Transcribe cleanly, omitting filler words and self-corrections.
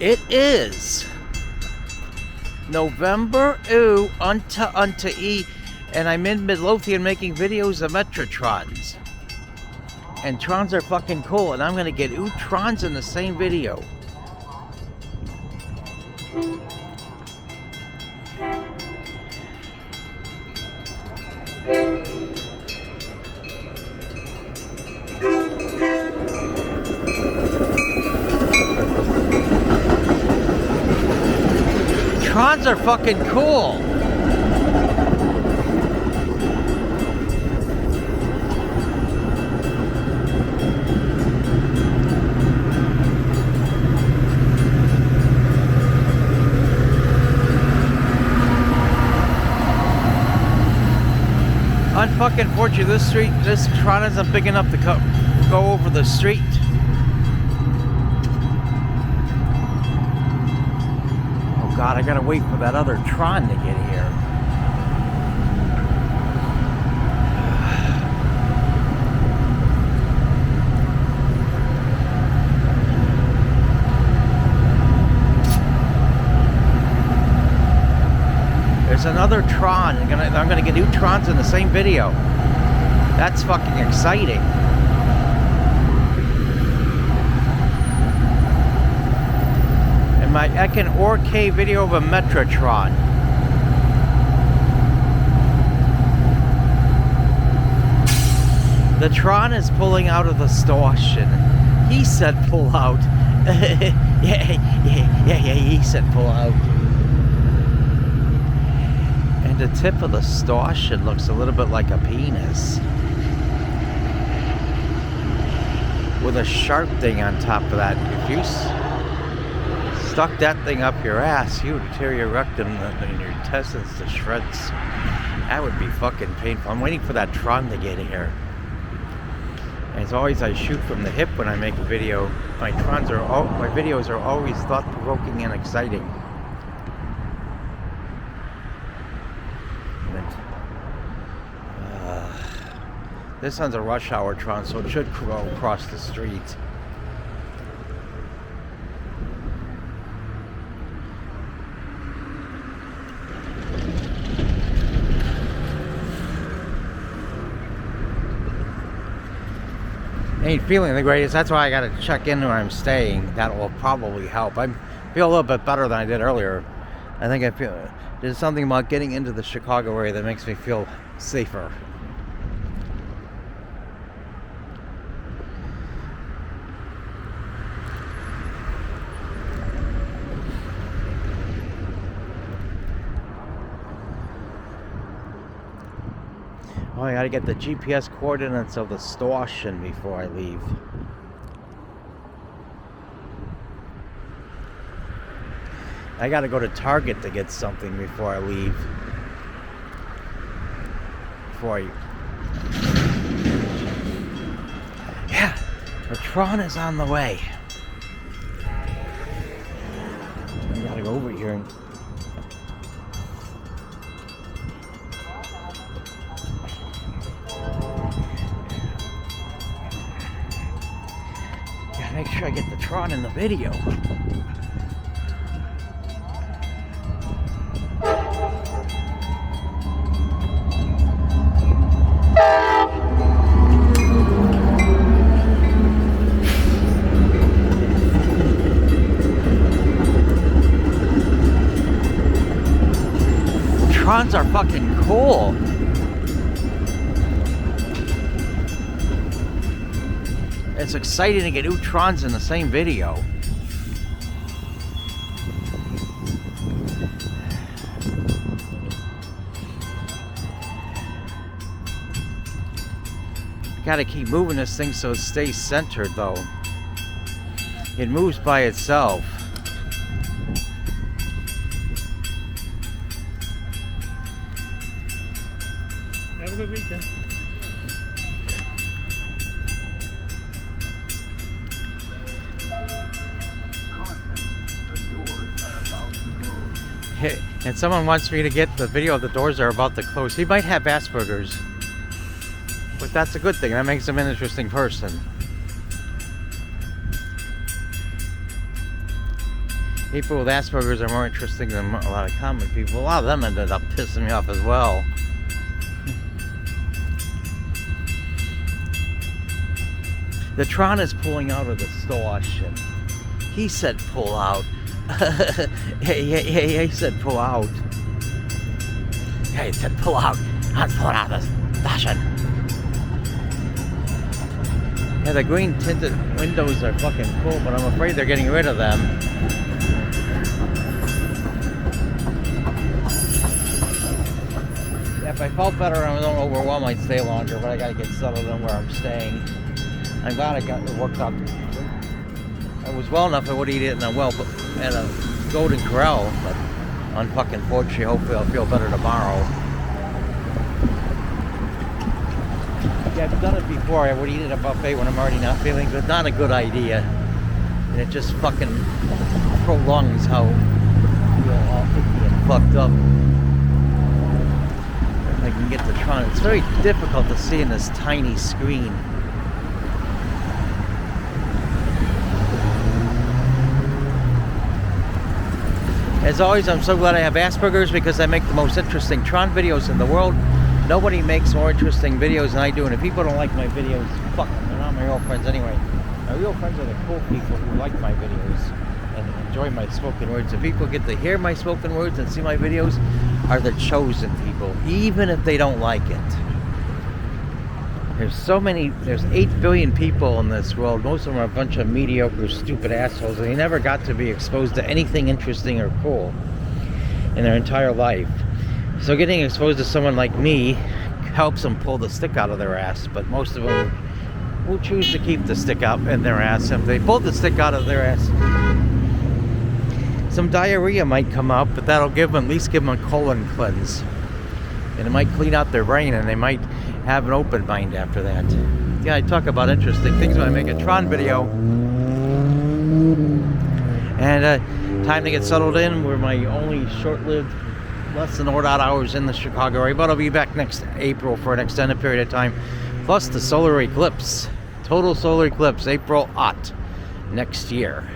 It is November unto E, and I'm in Midlothian making videos of METRA Trains. And trons are fucking cool, and I'm gonna get trons in the same video. Trons are fucking cool. Unfucking fortunately, this tron isn't big enough to go over the street. God, I gotta wait for that other tron to get here. There's another tron. I'm gonna get trons in the same video. That's fucking exciting. My Ekin 4K video of a METRA Tron. The Tron is pulling out of the station. He said pull out. yeah, he said pull out. And the tip of the station looks a little bit like a penis. With a sharp thing on top of that. If you stuck that thing up your ass, you would tear your rectum and your intestines to shreds. That would be fucking painful. I'm waiting for that tron to get here. And as always, I shoot from the hip when I make a video. My videos are always thought-provoking and exciting. This one's a rush hour tron, so it should go across the street. Ain't feeling the greatest. That's why I gotta check in where I'm staying. That will probably help. I feel a little bit better than I did earlier. I think there's something about getting into the Chicago area that makes me feel safer. Oh, I gotta get the GPS coordinates of the station before I leave. I gotta go to Target to get something before I leave. Yeah, the tron is on the way. I gotta go over here and make sure I get the tron in the video. Trons are fucking cool. It's exciting to get trons in the same video. Gotta keep moving this thing so it stays centered though. It moves by itself. Have a good weekend. And someone wants me to get the video of the doors are about to close. He might have Asperger's, but that's a good thing. That makes him an interesting person. People with Asperger's are more interesting than a lot of common people. A lot of them ended up pissing me off as well. The Tron is pulling out of the station. He said pull out. He said pull out. Yeah, he said pull out. I'm pulling out of the station. Yeah, the green tinted windows are fucking cool, but I'm afraid they're getting rid of them. Yeah, if I felt better and I don't overwhelm, I'd stay longer, but I gotta get settled in where I'm staying. I'm glad I got it worked out. I was well enough I would eat it at a Golden Corral, but unfuckingfortunately, hopefully I'll feel better tomorrow. Yeah, I've done it before. I would eat at a buffet when I'm already not feeling good. Not a good idea. And it just fucking prolongs how you're all icky and fucked up. If I can get the Tron. It's very difficult to see in this tiny screen. As always, I'm so glad I have Asperger's because I make the most interesting Tron videos in the world. Nobody makes more interesting videos than I do, and if people don't like my videos, fuck them. They're not my real friends anyway. My real friends are the cool people who like my videos and enjoy my spoken words. The people get to hear my spoken words and see my videos are the chosen people, even if they don't like it. There's 8 billion people in this world. Most of them are a bunch of mediocre, stupid assholes, and they never got to be exposed to anything interesting or cool in their entire life. So getting exposed to someone like me helps them pull the stick out of their ass, but most of them will choose to keep the stick out in their ass. If they pull the stick out of their ass, some diarrhea might come out, but that'll at least give them a colon cleanse. And it might clean out their brain, and they might have an open mind after that. Yeah, I talk about interesting things when I make a Tron video. And time to get settled in. We're my only short-lived, less than odd hours in the Chicago area, but I'll be back next April for an extended period of time. Plus the solar eclipse. Total solar eclipse, April next year.